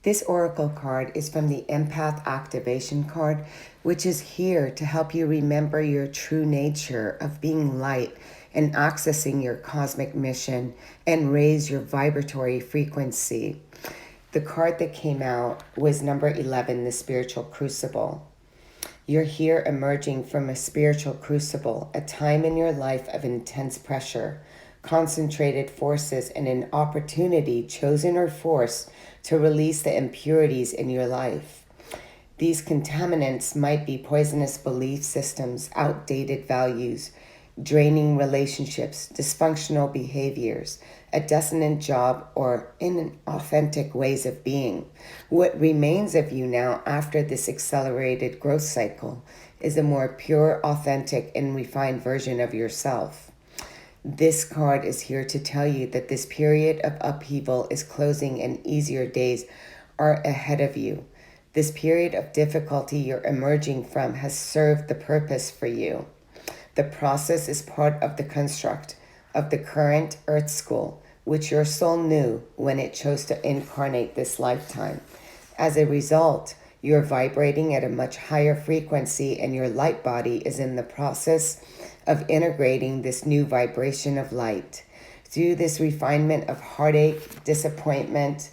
This oracle card is from the Empath Activation card, which is here to help you remember your true nature of being light and accessing your cosmic mission and raise your vibratory frequency. The card that came out was number 11, the Spiritual Crucible. You're here emerging from a spiritual crucible, a time in your life of intense pressure, concentrated forces, and an opportunity, chosen or forced, to release the impurities in your life. These contaminants might be poisonous belief systems, outdated values, draining relationships, dysfunctional behaviors, a dissonant job, or inauthentic ways of being. What remains of you now after this accelerated growth cycle is a more pure, authentic, and refined version of yourself. This card is here to tell you that this period of upheaval is closing and easier days are ahead of you. This period of difficulty you're emerging from has served the purpose for you. The process is part of the construct of the current Earth School, which your soul knew when it chose to incarnate this lifetime. As a result, you're vibrating at a much higher frequency, and your light body is in the process of integrating this new vibration of light. Through this refinement of heartache, disappointment,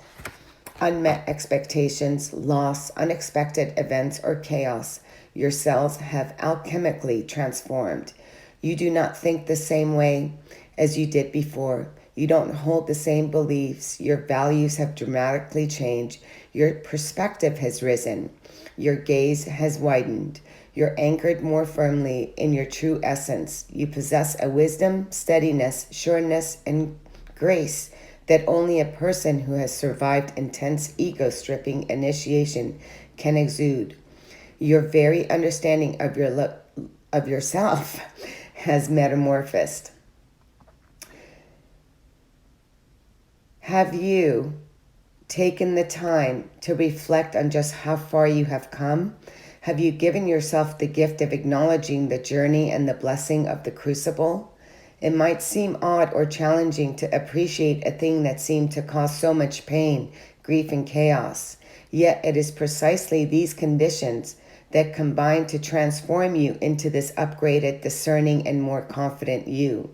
unmet expectations, loss, unexpected events, or chaos, your cells have alchemically transformed. You do not think the same way as you did before. You don't hold the same beliefs. Your values have dramatically changed. Your perspective has risen. Your gaze has widened. You're anchored more firmly in your true essence. You possess a wisdom, steadiness, sureness, and grace that only a person who has survived intense ego-stripping initiation can exude. Your very understanding of yourself has metamorphosed. Have you taken the time to reflect on just how far you have come? Have you given yourself the gift of acknowledging the journey and the blessing of the crucible? It might seem odd or challenging to appreciate a thing that seemed to cause so much pain, grief, and chaos. Yet it is precisely these conditions that combine to transform you into this upgraded, discerning, and more confident you.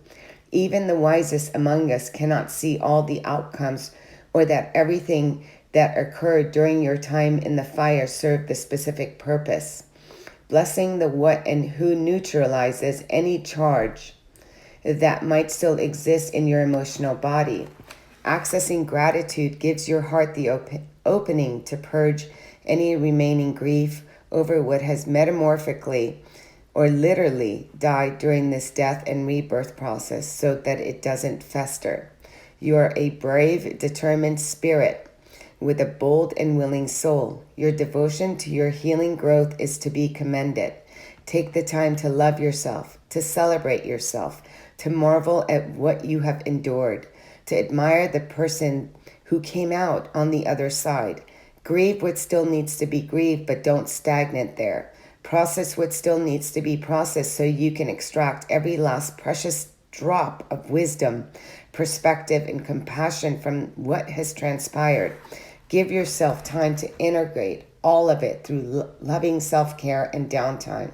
Even the wisest among us cannot see all the outcomes, or that everything that occurred during your time in the fire served the specific purpose. Blessing the what and who neutralizes any charge that might still exist in your emotional body. Accessing gratitude gives your heart the opening to purge any remaining grief over what has metamorphically or literally died during this death and rebirth process, so that it doesn't fester. You are a brave, determined spirit with a bold and willing soul. Your devotion to your healing growth is to be commended. Take the time to love yourself, to celebrate yourself, to marvel at what you have endured, to admire the person who came out on the other side. Grieve what still needs to be grieved, but don't stagnate there. Process what still needs to be processed so you can extract every last precious drop of wisdom, perspective, and compassion from what has transpired. Give yourself time to integrate all of it through loving self-care and downtime.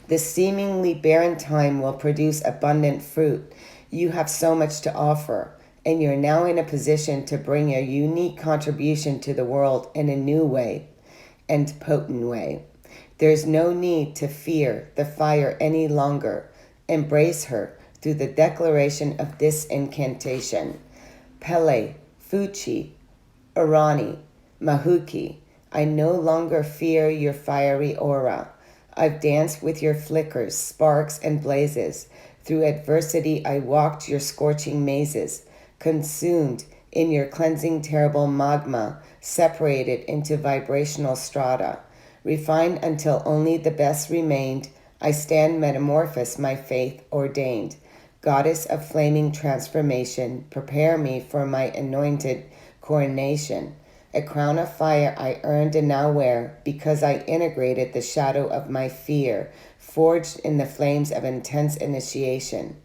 This seemingly barren time will produce abundant fruit. You have so much to offer, and you're now in a position to bring a unique contribution to the world in a new way and potent way. There's no need to fear the fire any longer. Embrace her through the declaration of this incantation. Pele, Fuchi, Arani, Mahuika, I no longer fear your fiery aura. I've danced with your flickers, sparks, and blazes. Through adversity, I walked your scorching mazes, consumed in your cleansing terrible magma, separated into vibrational strata. Refined until only the best remained, I stand metamorphosed, my faith ordained. Goddess of flaming transformation, prepare me for my anointed coronation. A crown of fire I earned and now wear, because I integrated the shadow of my fear, forged in the flames of intense initiation.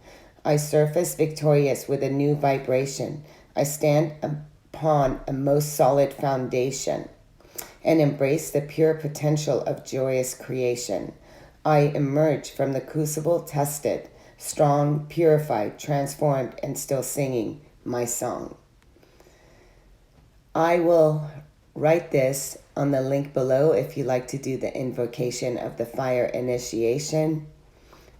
I surface victorious with a new vibration. I stand upon a most solid foundation and embrace the pure potential of joyous creation. I emerge from the crucible tested, strong, purified, transformed, and still singing my song. I will write this on the link below if you like to do the invocation of the fire initiation.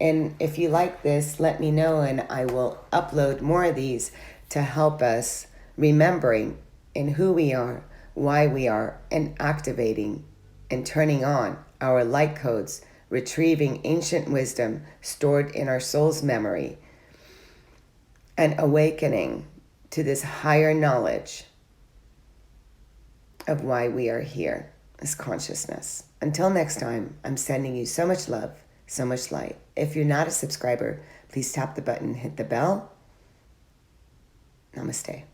And if you like this, let me know and I will upload more of these to help us remembering in who we are, why we are, and activating and turning on our light codes, retrieving ancient wisdom stored in our soul's memory, and awakening to this higher knowledge of why we are here as consciousness. Until next time, I'm sending you so much love, so much light. If you're not a subscriber, please tap the button, hit the bell. Namaste.